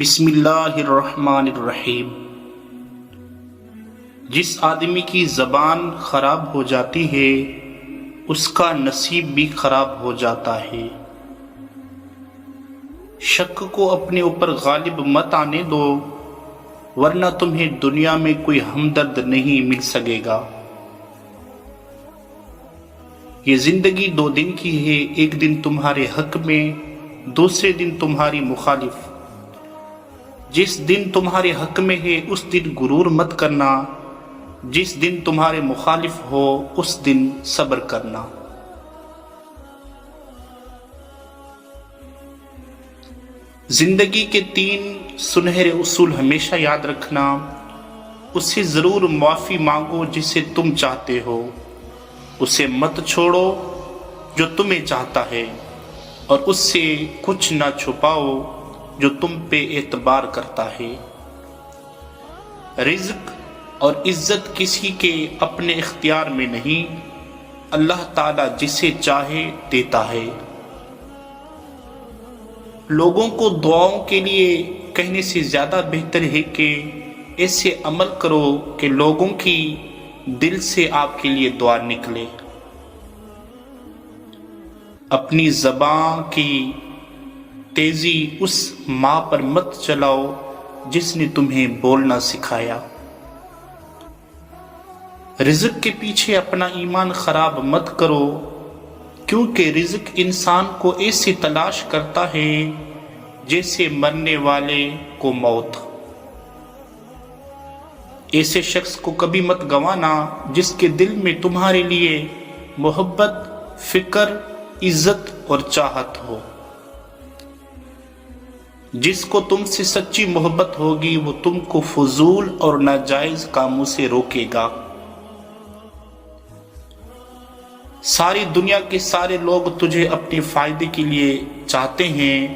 بسم اللہ الرحمن الرحیم۔ جس آدمی کی زبان خراب ہو جاتی ہے اس کا نصیب بھی خراب ہو جاتا ہے۔ شک کو اپنے اوپر غالب مت آنے دو، ورنہ تمہیں دنیا میں کوئی ہمدرد نہیں مل سکے گا۔ یہ زندگی 2 دن کی ہے، ایک دن تمہارے حق میں، دوسرے دن تمہاری مخالف۔ جس دن تمہارے حق میں ہے اس دن غرور مت کرنا، جس دن تمہارے مخالف ہو اس دن صبر کرنا۔ زندگی کے 3 سنہرے اصول ہمیشہ یاد رکھنا۔ اس سے ضرور معافی مانگو جسے تم چاہتے ہو، اسے مت چھوڑو جو تمہیں چاہتا ہے، اور اس سے کچھ نہ چھپاؤ جو تم پہ اعتبار کرتا ہے۔ رزق اور عزت کسی کے اپنے اختیار میں نہیں، اللہ تعالیٰ جسے چاہے دیتا ہے۔ لوگوں کو دعاؤں کے لیے کہنے سے زیادہ بہتر ہے کہ ایسے عمل کرو کہ لوگوں کی دل سے آپ کے لیے دعا نکلے۔ اپنی زبان کی تیزی اس ماں پر مت چلاؤ جس نے تمہیں بولنا سکھایا۔ رزق کے پیچھے اپنا ایمان خراب مت کرو، کیونکہ رزق انسان کو ایسی تلاش کرتا ہے جیسے مرنے والے کو موت۔ ایسے شخص کو کبھی مت گنوانا جس کے دل میں تمہارے لیے محبت، فکر، عزت اور چاہت ہو۔ جس کو تم سے سچی محبت ہوگی وہ تم کو فضول اور ناجائز کاموں سے روکے گا۔ ساری دنیا کے سارے لوگ تجھے اپنے فائدے کے لیے چاہتے ہیں،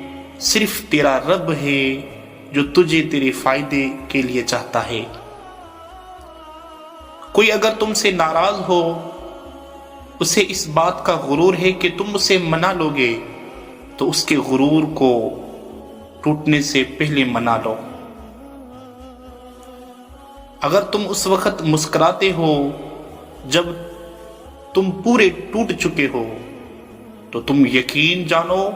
صرف تیرا رب ہے جو تجھے تیرے فائدے کے لیے چاہتا ہے۔ کوئی اگر تم سے ناراض ہو، اسے اس بات کا غرور ہے کہ تم اسے منا لو گے، تو اس کے غرور کو ٹوٹنے سے پہلے منا لو۔ اگر تم اس وقت مسکراتے ہو جب تم پورے ٹوٹ چکے ہو، تو تم یقین جانو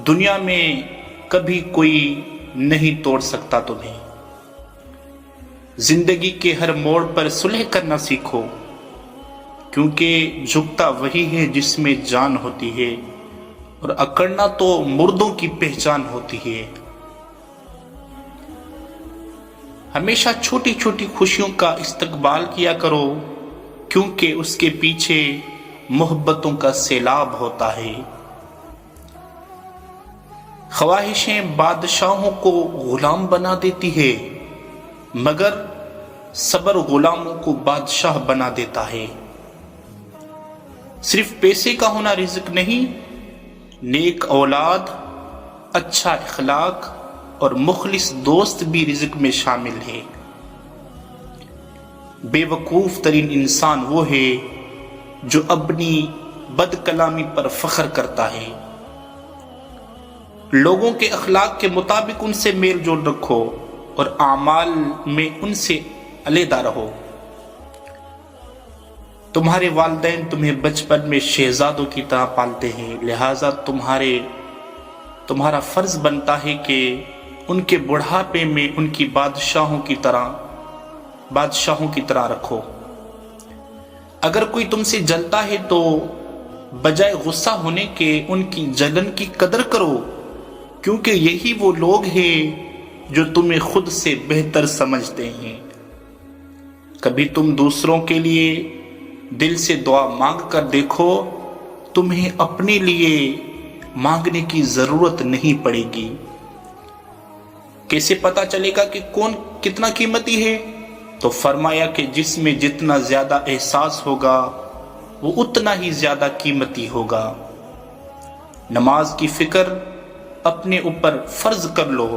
دنیا میں کبھی کوئی نہیں توڑ سکتا تمہیں۔ زندگی کے ہر موڑ پر صلح کرنا سیکھو، کیونکہ جھکتا وہی ہے جس میں جان ہوتی ہے، اور اکڑنا تو مردوں کی پہچان ہوتی ہے۔ ہمیشہ چھوٹی چھوٹی خوشیوں کا استقبال کیا کرو، کیونکہ اس کے پیچھے محبتوں کا سیلاب ہوتا ہے۔ خواہشیں بادشاہوں کو غلام بنا دیتی ہے، مگر صبر غلاموں کو بادشاہ بنا دیتا ہے۔ صرف پیسے کا ہونا رزق نہیں، نیک اولاد، اچھا اخلاق اور مخلص دوست بھی رزق میں شامل ہے۔ بے وقوف ترین انسان وہ ہے جو اپنی بد کلامی پر فخر کرتا ہے۔ لوگوں کے اخلاق کے مطابق ان سے میل جول رکھو، اور اعمال میں ان سے علیحدہ رہو۔ تمہارے والدین تمہیں بچپن میں شہزادوں کی طرح پالتے ہیں، لہٰذا تمہارا فرض بنتا ہے کہ ان کے بڑھاپے میں ان کی بادشاہوں کی طرح رکھو۔ اگر کوئی تم سے جلتا ہے تو بجائے غصہ ہونے کے ان کی جلن کی قدر کرو، کیونکہ یہی وہ لوگ ہیں جو تمہیں خود سے بہتر سمجھتے ہیں۔ کبھی تم دوسروں کے لیے دل سے دعا مانگ کر دیکھو، تمہیں اپنے لیے مانگنے کی ضرورت نہیں پڑے گی۔ کیسے پتا چلے گا کہ کون کتنا قیمتی ہے؟ تو فرمایا کہ جس میں جتنا زیادہ احساس ہوگا وہ اتنا ہی زیادہ قیمتی ہوگا۔ نماز کی فکر اپنے اوپر فرض کر لو،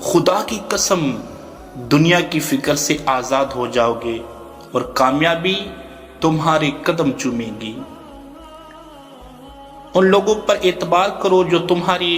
خدا کی قسم دنیا کی فکر سے آزاد ہو جاؤ گے، اور کامیابی تمہارے قدم چومے گی۔ ان لوگوں پر اعتبار کرو جو تمہاری